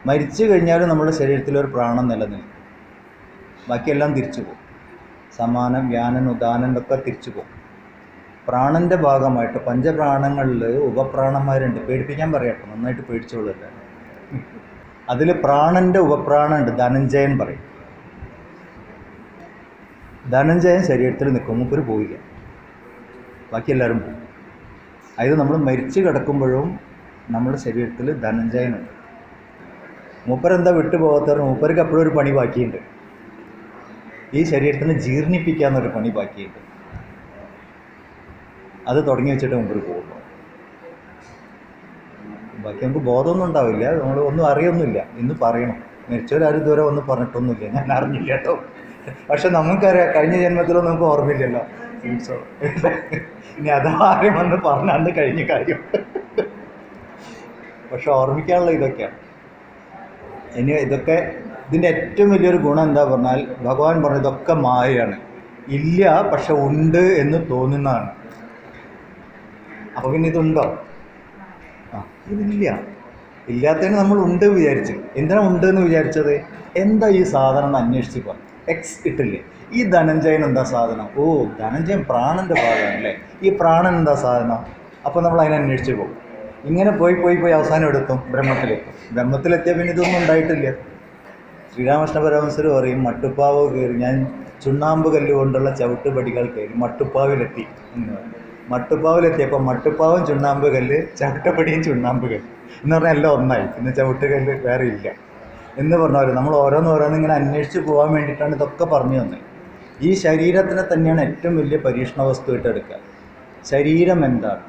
മരിച്ചു കഴിഞ്ഞാലും നമ്മുടെ ശരീരത്തിലൊരു പ്രാണൻ നിലനിൽക്കും. ബാക്കിയെല്ലാം തിരിച്ചു പോകും. സമാനം, വ്യാനൻ, ഉദാനൻ ഒക്കെ തിരിച്ചു പോകും. പ്രാണൻ്റെ ഭാഗമായിട്ട് പഞ്ചപ്രാണങ്ങളിൽ ഉപപ്രാണന്മാരുണ്ട്. പേടിപ്പിക്കാൻ പറയാട്ടോ, നന്നായിട്ട് പേടിച്ചോളൂല്ല. അതിൽ പ്രാണൻ്റെ ഉപപ്രാണുണ്ട്, ധനഞ്ജയൻ പറയും. ധനഞ്ജയൻ ശരീരത്തിൽ നിൽക്കും, മൂപ്പര് പോയില്ല, ബാക്കി എല്ലാവരും പോകും. അതായത് നമ്മൾ മരിച്ചു കിടക്കുമ്പോഴും നമ്മുടെ ശരീരത്തിൽ ധനഞ്ജയനുണ്ട്. മൂപ്പരെന്താ വിട്ടു പോകാത്തവർ? മൂപ്പർക്ക് എപ്പോഴും ഒരു പണി ബാക്കിയുണ്ട്. ഈ ശരീരത്തിന് ജീർണിപ്പിക്കാന്നൊരു പണി ബാക്കിയുണ്ട്. അത് തുടങ്ങി വെച്ചിട്ട് മുമ്പ് പോകുന്നു. ബാക്കി നമുക്ക് ബോധമൊന്നും ഉണ്ടാവില്ല, നമ്മൾ ഒന്നും അറിയൊന്നുമില്ല. ഇന്ന് പറയണം, മരിച്ചവരാരും ഇതുവരെ ഒന്നും പറഞ്ഞിട്ടൊന്നുമില്ല, ഞാൻ അറിഞ്ഞില്ല കേട്ടോ. പക്ഷെ നമുക്കറിയാം, കഴിഞ്ഞ ജന്മത്തിലൊന്നും നമുക്ക് ഓർമ്മയില്ലല്ലോ. ഇനി അഥവാ ആരും വന്ന് പറഞ്ഞാണ്ട് കഴിഞ്ഞ കാര്യം. പക്ഷെ ഓർമ്മിക്കാനുള്ള ഇതൊക്കെയാണ്. ഇനി ഇതൊക്കെ ഇതിൻ്റെ ഏറ്റവും വലിയൊരു ഗുണം എന്താ പറഞ്ഞാൽ, ഭഗവാൻ പറഞ്ഞ ഇതൊക്കെ മായയാണ്, ഇല്ല പക്ഷെ ഉണ്ട് എന്ന് തോന്നുന്നതാണ്. അപ്പോൾ പിന്നെ ഇതുണ്ടോ? ഇതില്ല. ഇല്ലാത്തതിന് നമ്മൾ ഉണ്ട് വിചാരിച്ചു. എന്തിനാ ഉണ്ട് എന്ന് വിചാരിച്ചത്? എന്താ ഈ സാധനം എന്ന് അന്വേഷിച്ച് പോകാം. എക്സ് ഇട്ടില്ലേ, ഈ ധനഞ്ജയൻ എന്താ സാധനം? ഓ, ധനഞ്ജയൻ പ്രാണൻ്റെ ഭാഗമാണല്ലേ, ഈ പ്രാണൻ എന്താ സാധനം? അപ്പോൾ നമ്മൾ അതിനെ അന്വേഷിച്ച് പോകും. ഇങ്ങനെ പോയി അവസാനം എടുത്തും ബ്രഹ്മത്തിലെത്തും. ബ്രഹ്മത്തിലെത്തിയ പിന്നെ ഇതൊന്നും ഉണ്ടായിട്ടില്ല. ശ്രീരാമകൃഷ്ണ പരമഹംസർ പറയും, മട്ടുപ്പാവ് കയറി, ഞാൻ ചുണ്ണാമ്പ് കല്ല് കൊണ്ടുള്ള ചവിട്ടുപടികൾ കയറി മട്ടുപ്പാവിലെത്തി എന്ന് പറയും. മട്ടുപ്പാവിലെത്തിയപ്പോൾ മട്ടുപ്പാവും ചുണ്ണാമ്പ് കല്ല്, ചവിട്ടുപടിയും ചുണ്ണാമ്പ് കല്ല് എന്ന് പറഞ്ഞാൽ എല്ലാം ഒന്നായി. പിന്നെ ചവിട്ടുകല്ല് വേറെ ഇല്ല എന്ന് പറഞ്ഞവർ നമ്മൾ ഓരോന്നോരോന്ന് ഇങ്ങനെ അന്വേഷിച്ച് പോകാൻ വേണ്ടിയിട്ടാണ് ഇതൊക്കെ പറഞ്ഞു തന്നത്. ഈ ശരീരത്തിനെ തന്നെയാണ് ഏറ്റവും വലിയ പരീക്ഷണ വസ്തുവായിട്ട് എടുക്കുക. ശരീരം എന്താണ്?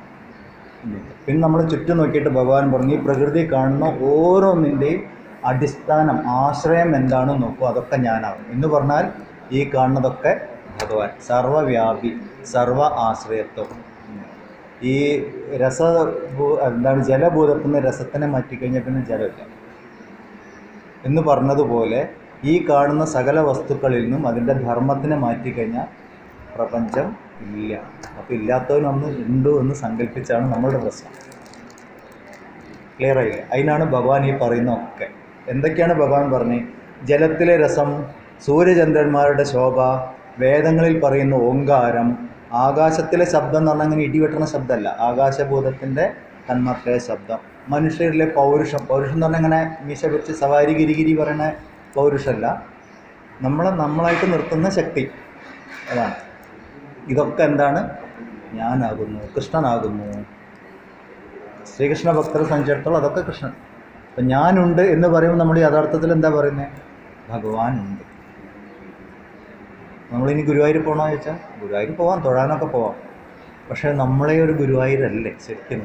പിന്നെ നമ്മൾ ചുറ്റും നോക്കിയിട്ട് ഭഗവാൻ പറഞ്ഞു, ഈ പ്രകൃതി കാണുന്ന ഓരോന്നിൻ്റെയും അടിസ്ഥാനം, ആശ്രയം എന്താണെന്ന് നോക്കൂ, അതൊക്കെ ഞാനാവും എന്ന് പറഞ്ഞാൽ ഈ കാണുന്നതൊക്കെ ഭഗവാൻ, സർവ്വവ്യാപി, സർവ ആശ്രയത്വം. ഈ എന്താണ്, ജലഭൂതത്തിൽ നിന്ന് രസത്തിനെ മാറ്റിക്കഴിഞ്ഞാൽ പിന്നെ ജലമില്ല എന്ന് പറഞ്ഞതുപോലെ ഈ കാണുന്ന സകല വസ്തുക്കളിൽ നിന്നും അതിൻ്റെ ധർമ്മത്തിനെ മാറ്റിക്കഴിഞ്ഞാൽ പ്രപഞ്ചം ഇല്ല. അപ്പോൾ ഇല്ലാത്തവനൊന്ന് ഉണ്ട് എന്ന് സങ്കല്പിച്ചാണ് നമ്മളുടെ പ്രശ്നം. ക്ലിയർ ആയില്ലേ? അതിനാണ് ഭഗവാൻ ഈ പറയുന്നതൊക്കെ. എന്തൊക്കെയാണ് ഭഗവാൻ പറഞ്ഞത്? ജലത്തിലെ രസം, സൂര്യചന്ദ്രന്മാരുടെ ശോഭ, വേദങ്ങളിൽ പറയുന്ന ഓങ്കാരം, ആകാശത്തിലെ ശബ്ദം എന്ന് പറഞ്ഞാൽ അങ്ങനെ ഇടിവെട്ടുന്ന ശബ്ദമല്ല, ആകാശഭൂതത്തിൻ്റെ തന്മാത്രയുടെ ശബ്ദം, മനുഷ്യരിലെ പൗരുഷം. പൗരുഷം എന്ന് പറഞ്ഞാൽ ഇങ്ങനെ മീശ വെച്ച് സവാരി ഗിരിഗിരി പറയുന്ന പൗരുഷമല്ല, നമ്മളായിട്ട് നിർത്തുന്ന ശക്തി, അതാണ്. ഇതൊക്കെ എന്താണ്? ഞാനാകുന്നു, കൃഷ്ണനാകുന്നു. ശ്രീകൃഷ്ണ ഭക്തരെ സംബന്ധിച്ചിടത്തോളം അതൊക്കെ കൃഷ്ണൻ. അപ്പം ഞാനുണ്ട് എന്ന് പറയുമ്പോൾ നമ്മൾ യഥാർത്ഥത്തിൽ എന്താ പറയുന്നത്? ഭഗവാനുണ്ട്. നമ്മളിനി ഗുരുവായൂർ പോകണമെന്ന് ചോദിച്ചാൽ ഗുരുവായൂർ പോവാം, തൊഴാനൊക്കെ പോവാം. പക്ഷേ നമ്മളെ ഒരു ഗുരുവായൂരല്ലേ ശരിക്കും.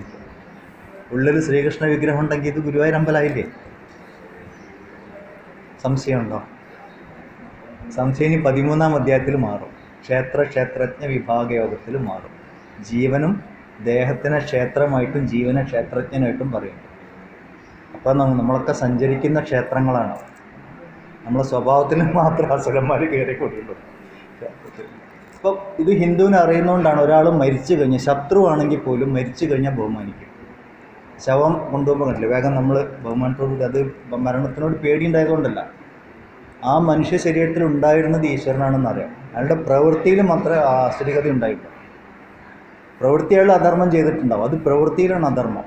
ഉള്ളിൽ ശ്രീകൃഷ്ണ വിഗ്രഹം ഉണ്ടെങ്കിൽ ഇത് ഗുരുവായൂർ അമ്പലമായില്ലേ? സംശയമുണ്ടോ? സംശയം ഇനി 13-ാം അധ്യായത്തിൽ മാറും. ക്ഷേത്രജ്ഞ വിഭാഗയോഗത്തിൽ മാറും. ജീവനും ദേഹത്തിനെ ക്ഷേത്രമായിട്ടും ജീവനെ ക്ഷേത്രജ്ഞനായിട്ടും പറയുന്നു. അപ്പോൾ നമ്മളൊക്കെ സഞ്ചരിക്കുന്ന ക്ഷേത്രങ്ങളാണ്. നമ്മളെ സ്വഭാവത്തിൽ മാത്രം അസുരന്മാർ കയറിക്കൊണ്ടിട്ടുണ്ട്. അപ്പോൾ ഇത് ഹിന്ദുവിനെ അറിയുന്നതുകൊണ്ടാണ് ഒരാൾ മരിച്ചു കഴിഞ്ഞാൽ, ശത്രുവാണെങ്കിൽ പോലും മരിച്ചു കഴിഞ്ഞാൽ ബഹുമാനിക്കും. ശവം കൊണ്ടുപോകുമ്പോൾ കണ്ടില്ല, വേഗം നമ്മൾ ബഹുമാനത്തോടുകൂടി, അത് മരണത്തിനോട് പേടിയുണ്ടായതുകൊണ്ടല്ല, ആ മനുഷ്യ ശരീരത്തിൽ ഉണ്ടായിരുന്നത് ഈശ്വരനാണെന്നറിയാം. അയാളുടെ പ്രവൃത്തിയിൽ മാത്രമേ ആ ആശ്ചര്യകത ഉണ്ടായില്ല. പ്രവൃത്തി അയാൾ അധർമ്മം ചെയ്തിട്ടുണ്ടാവും, അത് പ്രവൃത്തിയിലാണ് അധർമ്മം.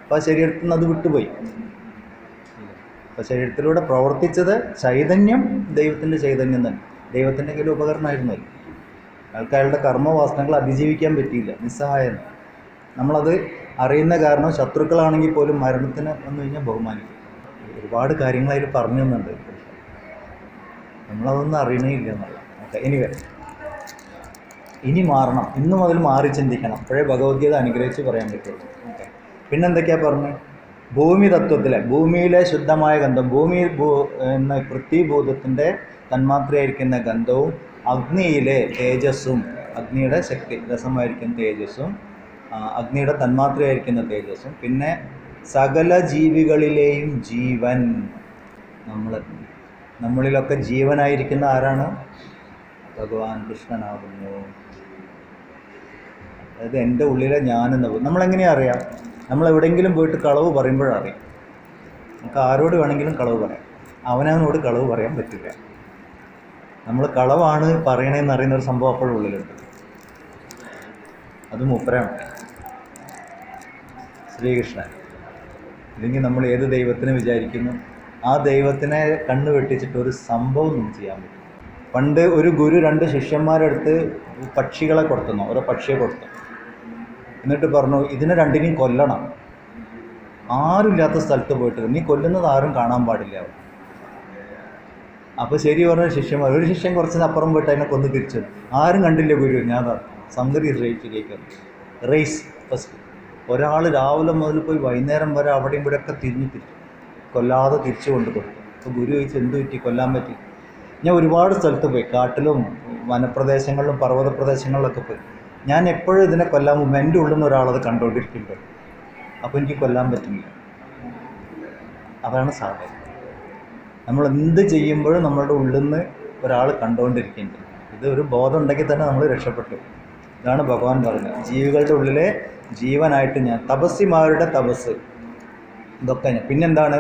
അപ്പോൾ ആ ശരീരത്തിൽ നിന്ന് അത് വിട്ടുപോയി. അപ്പോൾ ശരീരത്തിലൂടെ പ്രവർത്തിച്ചത് ചൈതന്യം, ദൈവത്തിൻ്റെ ചൈതന്യം തന്നെ. ദൈവത്തിൻ്റെ കയ്യിൽ ഉപകരണമായിരുന്നല്ലോ. അയാൾക്ക് അയാളുടെ കർമ്മവാസനകൾ അതിജീവിക്കാൻ പറ്റിയില്ല, നിസ്സഹായം. നമ്മളത് അറിയുന്ന കാരണം ശത്രുക്കളാണെങ്കിൽ പോലും മരണത്തിന് വന്നു കഴിഞ്ഞാൽ ബഹുമാനിക്കും. ഒരുപാട് കാര്യങ്ങൾ അതിൽ പറഞ്ഞു തന്നുണ്ട്, നമ്മളതൊന്നും അറിയണേ ഇല്ല എന്നുള്ള. ഓക്കെ, ഇനി മാറണം, ഇന്നു മുതൽ മാറി ചിന്തിക്കണം, അപ്പോഴേ ഭഗവത്ഗീത അനുഗ്രഹിച്ച് പറയാൻ പറ്റുള്ളൂ. ഓക്കെ, പിന്നെന്തൊക്കെയാണ് പറഞ്ഞത്? ഭൂമി തത്വത്തിലെ, ഭൂമിയിലെ ശുദ്ധമായ ഗന്ധം, എന്ന പൃഥ്വിഭൂതത്തിൻ്റെ തന്മാത്രയായിരിക്കുന്ന ഗന്ധവും, അഗ്നിയിലെ തേജസ്സും, അഗ്നിയുടെ ശക്തി രസമായിരിക്കുന്ന തേജസ്സും, അഗ്നിയുടെ തന്മാത്രയായിരിക്കുന്ന തേജസ്സും, പിന്നെ സകല ജീവികളിലെയും ജീവൻ, നമ്മളിലൊക്കെ ജീവനായിരിക്കുന്ന ആരാണ്? ഭഗവാൻ കൃഷ്ണനാകുന്നു. അതായത് എൻ്റെ ഉള്ളിലെ ഞാനെന്ന്. നമ്മളെങ്ങനെയാണ് അറിയാം? നമ്മളെവിടെയെങ്കിലും പോയിട്ട് കളവ് പറയുമ്പോഴറിയാം. നമുക്ക് ആരോട് വേണമെങ്കിലും കളവ് പറയാം, അവനവനോട് കളവ് പറയാൻ പറ്റില്ല. നമ്മൾ കളവാണ് പറയണതെന്ന് അറിയുന്ന ഒരു സംഭവം അപ്പോഴും ഉള്ളിലുണ്ട്. അത് മൂപ്പരാണ്, ശ്രീകൃഷ്ണൻ. ഇല്ലെങ്കിൽ നമ്മൾ ഏത് ദൈവത്തിനെ വിചാരിക്കുന്നു, ആ ദൈവത്തിനെ കണ്ണ് വെട്ടിച്ചിട്ട് ഒരു സംഭവം ഒന്നും ചെയ്യാൻ പറ്റും. പണ്ട് ഒരു ഗുരു 2 ശിഷ്യന്മാരെടുത്ത് പക്ഷികളെ കൊടുത്തുന്നു, ഓരോ പക്ഷിയെ കൊടുത്തു. എന്നിട്ട് പറഞ്ഞു, ഇതിനെ 2നെയും കൊല്ലണം, ആരുമില്ലാത്ത സ്ഥലത്ത് പോയിട്ട്, നീ കൊല്ലുന്നത് ആരും കാണാൻ പാടില്ല. അപ്പോൾ ശരി പറഞ്ഞ ശിഷ്യന്മാർ, ഒരു ശിഷ്യൻ കുറച്ച് അപ്പുറം പോയിട്ട് അതിനെ കൊന്ന് തിരിച്ചു. ആരും കണ്ടില്ല ഗുരു, ഞാൻ സംഗതി റേസ് ഫസ്റ്റ്. ഒരാൾ രാവിലെ മുതൽ പോയി വൈകുന്നേരം വരെ അവിടെയും ഇവിടെയൊക്കെ തിരിച്ചു കൊല്ലാതെ തിരിച്ചു കൊണ്ട് കൊടുത്തു. അപ്പോൾ ഗുരു ചോദിച്ചു, എന്ത് പറ്റി, കൊല്ലാൻ പറ്റി? ഞാൻ ഒരുപാട് സ്ഥലത്ത് പോയി, കാട്ടിലും വനപ്രദേശങ്ങളിലും പർവ്വത പ്രദേശങ്ങളിലൊക്കെ പോയി. ഞാൻ എപ്പോഴും ഇതിനെ കൊല്ലാൻ മുമ്പ് എൻ്റെ ഉള്ളിൽ നിന്ന് ഒരാളത് കണ്ടുകൊണ്ടിരിക്കുന്നുണ്ട്, അപ്പോൾ എനിക്ക് കൊല്ലാൻ പറ്റുന്നില്ല. അതാണ് സാധനം. നമ്മൾ എന്ത് ചെയ്യുമ്പോഴും നമ്മളുടെ ഉള്ളിൽ നിന്ന് ഒരാൾ കണ്ടുകൊണ്ടിരിക്കുന്നുണ്ട്. ഇത് ഒരു ബോധം ഉണ്ടെങ്കിൽ തന്നെ നമ്മൾ രക്ഷപ്പെട്ടു. ഇതാണ് ഭഗവാൻ പറഞ്ഞത്, ജീവികളുടെ ഉള്ളിലെ ജീവനായിട്ട് ഞാൻ, തപസ്സിമാരുടെ തപസ്, ഇതൊക്കെ ഞാൻ. പിന്നെന്താണ്,